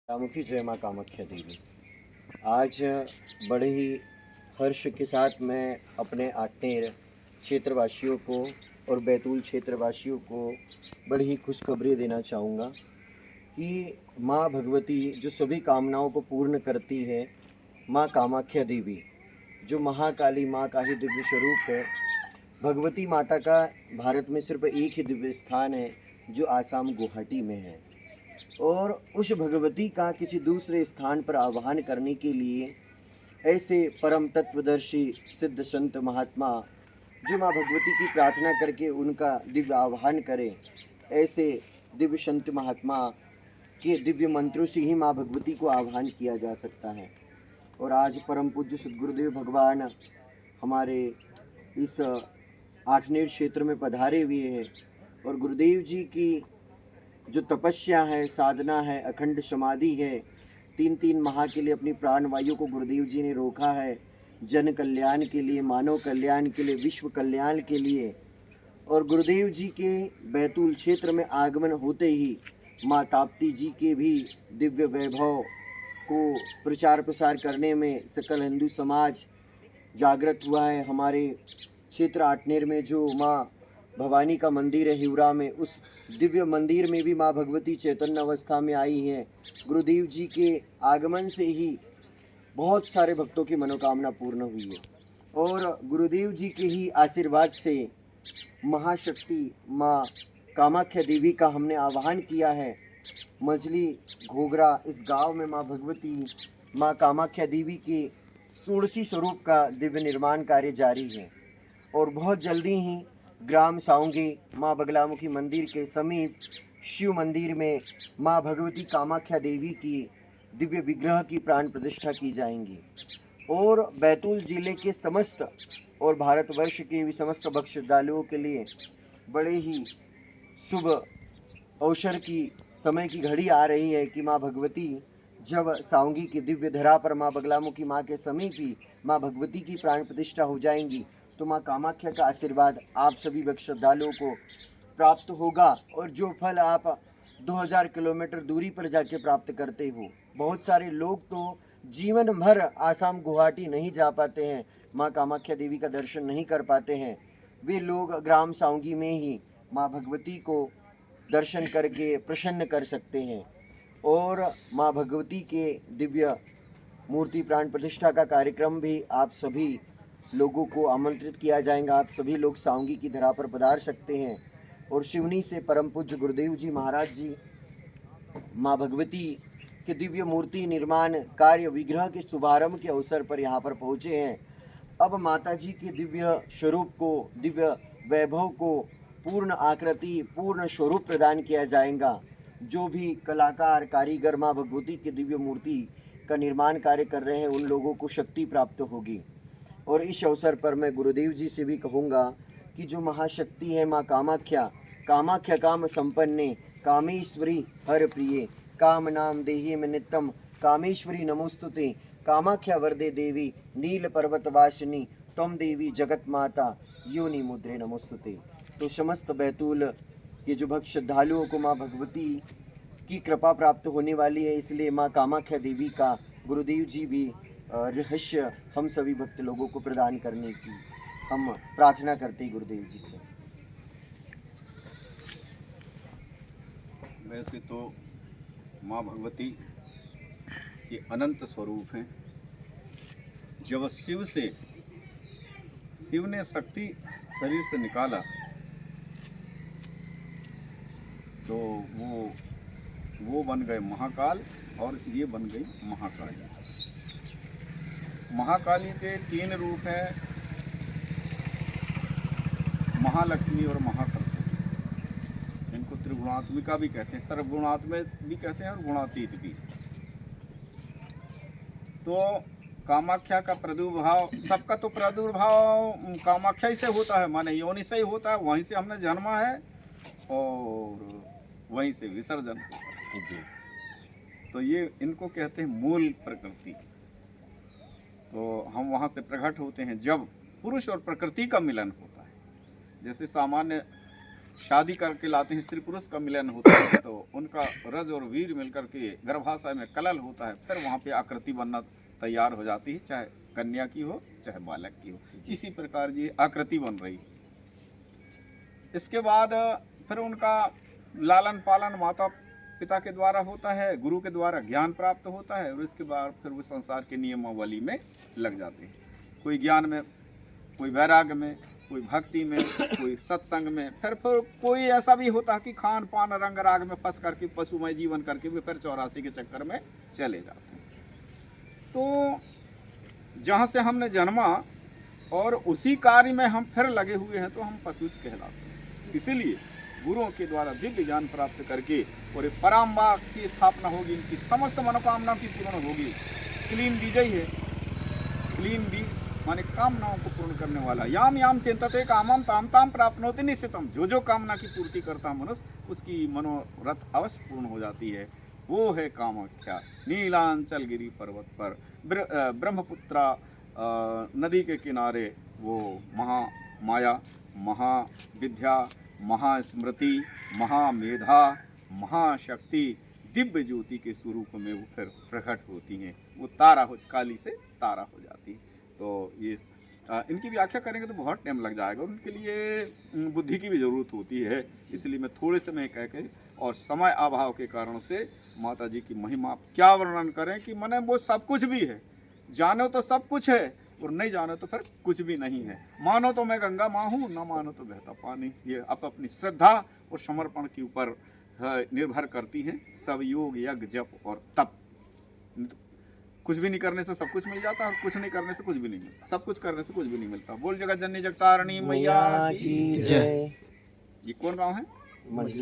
कामुखी जय माँ कामाख्या देवी। आज बड़े ही हर्ष के साथ मैं अपने आठनेर क्षेत्रवासियों को और बैतूल क्षेत्रवासियों को बड़ी ही खुशखबरी देना चाहूँगा कि माँ भगवती जो सभी कामनाओं को पूर्ण करती है, माँ कामाख्या देवी जो महाकाली माँ का ही दिव्य स्वरूप है। भगवती माता का भारत में सिर्फ एक ही दिव्य स्थान है जो आसाम गुवाहाटी में है, और उस भगवती का किसी दूसरे स्थान पर आवाहन करने के लिए ऐसे परम तत्वदर्शी सिद्ध संत महात्मा जो माँ भगवती की प्रार्थना करके उनका दिव्य आवाहन करें, ऐसे दिव्य संत महात्मा के दिव्य मंत्रों से ही माँ भगवती को आवाहन किया जा सकता है। और आज परम पूज्य सद्गुरुदेव भगवान हमारे इस आठनेर क्षेत्र में पधारे हुए हैं, और गुरुदेव जी की जो तपस्या है, साधना है, अखंड समाधि है, 3-3 माह के लिए अपनी प्राण वायु को गुरुदेव जी ने रोका है, जन कल्याण के लिए, मानव कल्याण के लिए, विश्व कल्याण के लिए। और गुरुदेव जी के बैतूल क्षेत्र में आगमन होते ही माँ ताप्ती जी के भी दिव्य वैभव को प्रचार प्रसार करने में सकल हिंदू समाज जागृत हुआ है। हमारे क्षेत्र आठनेर में जो माँ भवानी का मंदिर है हिवरा में, उस दिव्य मंदिर में भी माँ भगवती चैतन्य अवस्था में आई हैं। गुरुदेव जी के आगमन से ही बहुत सारे भक्तों की मनोकामना पूर्ण हुई है, और गुरुदेव जी के ही आशीर्वाद से महाशक्ति माँ कामाख्या देवी का हमने आवाहन किया है। मछली घोगरा इस गांव में माँ भगवती माँ कामाख्या देवी के षोडशी स्वरूप का दिव्य निर्माण कार्य जारी है, और बहुत जल्दी ही ग्राम साउंगी माँ बगलामुखी मंदिर के समीप शिव मंदिर में माँ भगवती कामाख्या देवी की दिव्य विग्रह की प्राण प्रतिष्ठा की जाएंगी। और बैतूल जिले के समस्त और भारतवर्ष के भी समस्त भक्त श्रद्धालुओं के लिए बड़े ही शुभ अवसर की समय की घड़ी आ रही है कि माँ भगवती जब साउंगी की दिव्य धरा पर माँ बगलामुखी माँ के समीप ही माँ भगवती की प्राण प्रतिष्ठा हो जाएंगी, तो माँ कामाख्या का आशीर्वाद आप सभी भक्त श्रद्धालुओं को प्राप्त होगा। और जो फल आप 2000 किलोमीटर दूरी पर जाके प्राप्त करते हो, बहुत सारे लोग तो जीवन भर आसाम गुवाहाटी नहीं जा पाते हैं, माँ कामाख्या देवी का दर्शन नहीं कर पाते हैं, वे लोग ग्राम साउंगी में ही माँ भगवती को दर्शन करके प्रसन्न कर सकते हैं। और माँ भगवती के दिव्य मूर्ति प्राण प्रतिष्ठा का कार्यक्रम भी आप सभी लोगों को आमंत्रित किया जाएगा। आप सभी लोग साउंगी की धरा पर पधार सकते हैं, और शिवनी से परम पूज्य गुरुदेव जी महाराज जी माँ भगवती के दिव्य मूर्ति निर्माण कार्य विग्रह के शुभारंभ के अवसर पर यहाँ पर पहुँचे हैं। अब माता जी के दिव्य स्वरूप को, दिव्य वैभव को पूर्ण आकृति, पूर्ण स्वरूप प्रदान किया जाएगा। जो भी कलाकार, कारीगर माँ भगवती की दिव्य मूर्ति का निर्माण कार्य कर रहे हैं, उन लोगों को शक्ति प्राप्त होगी। और इस अवसर पर मैं गुरुदेव जी से भी कहूँगा कि जो महाशक्ति है माँ कामाख्या, कामाख्या काम संपन्ने कामेश्वरी हर प्रिये, काम नाम देहि में नित्यम कामेश्वरी नमोस्तुते, कामाख्या वरदे देवी नील पर्वत वासिनी तम देवी जगत माता योनि मुद्रे नमोस्तुते। तो समस्त बैतूल के जो भक्त श्रद्धालुओं को माँ भगवती की कृपा प्राप्त होने वाली है, इसलिए माँ कामाख्या देवी का गुरुदेव जी भी रहस्य हम सभी भक्त लोगों को प्रदान करने की हम प्रार्थना करते हैं गुरुदेव जी से। वैसे तो माँ भगवती के अनंत स्वरूप हैं। जब शिव ने शक्ति शरीर से निकाला तो वो बन गए महाकाल, और ये बन गई महाकाली। महाकाली के 3 रूप हैं, महालक्ष्मी और महासरस्वती। इनको त्रिगुणात्मिका भी कहते हैं, सर्वगुणात्मक भी कहते हैं और गुणातीत भी। तो कामाख्या का प्रादुर्भाव, सबका तो प्रादुर्भाव कामाख्या ही से होता है, माने योनि से ही होता है, वहीं से हमने जन्मा है और वहीं से विसर्जन होता है। तो ये इनको कहते हैं मूल प्रकृति। तो हम वहाँ से प्रकट होते हैं जब पुरुष और प्रकृति का मिलन होता है। जैसे सामान्य शादी करके लाते हैं, स्त्री पुरुष का मिलन होता है, तो उनका रज और वीर मिलकर के गर्भाशय में कलल होता है, फिर वहाँ पे आकृति बनना तैयार हो जाती है, चाहे कन्या की हो चाहे बालक की हो। इसी प्रकार जी आकृति बन रही है। इसके बाद फिर उनका लालन पालन माता पिता के द्वारा होता है, गुरु के द्वारा ज्ञान प्राप्त होता है, और इसके बाद फिर वो संसार के नियमावली में लग जाते हैं। कोई ज्ञान में, कोई वैराग्य में, कोई भक्ति में, कोई सत्संग में, फिर कोई ऐसा भी होता है कि खान पान रंग राग में फंस करके पशुमय जीवन करके भी फिर 84 के चक्कर में चले जाते हैं। तो जहाँ से हमने जन्मा और उसी कार्य में हम फिर लगे हुए हैं, तो हम पशुच कहलाते हैं। इसीलिए गुरुओं के द्वारा दिव्य ज्ञान प्राप्त करके और एक पराम्बा की स्थापना होगी, इनकी समस्त मनोकामना की पूर्ण होगी। क्लीन बीजई है, क्लीन बीज माने कामनाओं को पूर्ण करने वाला। याम याम चिंतते कामम ताम ताम प्राप्नोति निश्चितम। जो जो कामना की पूर्ति करता मनुष्य, उसकी मनोरथ अवश्य पूर्ण हो जाती है। वो है कामाख्या, नीलांचल गिरी पर्वत पर ब्रह्मपुत्रा नदी के किनारे वो महामाया, महाविद्या, महास्मृति, महामेधा, महाशक्ति, दिव्य ज्योति के स्वरूप में वो फिर प्रकट होती हैं। वो तारा हो, काली से तारा हो जाती है। तो ये इनकी व्याख्या करेंगे तो बहुत टाइम लग जाएगा, उनके लिए बुद्धि की भी ज़रूरत होती है। इसलिए मैं थोड़े समय कह के और समय अभाव के कारण से माता जी की महिमा क्या वर्णन करें कि मने वो सब कुछ भी है, जानो तो सब कुछ है और नहीं जानो तो फिर कुछ भी नहीं है। मानो तो मैं गंगा माँ हूँ, न मानो तो बहता पानी। ये अपनी श्रद्धा और समर्पण के ऊपर निर्भर करती हैं। सब योग यज्ञ जप और तप। कुछ भी नहीं करने से सब कुछ मिल जाता है, और कुछ नहीं करने से कुछ भी नहीं मिलता। सब कुछ करने से कुछ भी नहीं मिलता। बोल जगत जननी जगतारणी मैया की जय। ये कौन गाँव है? मछली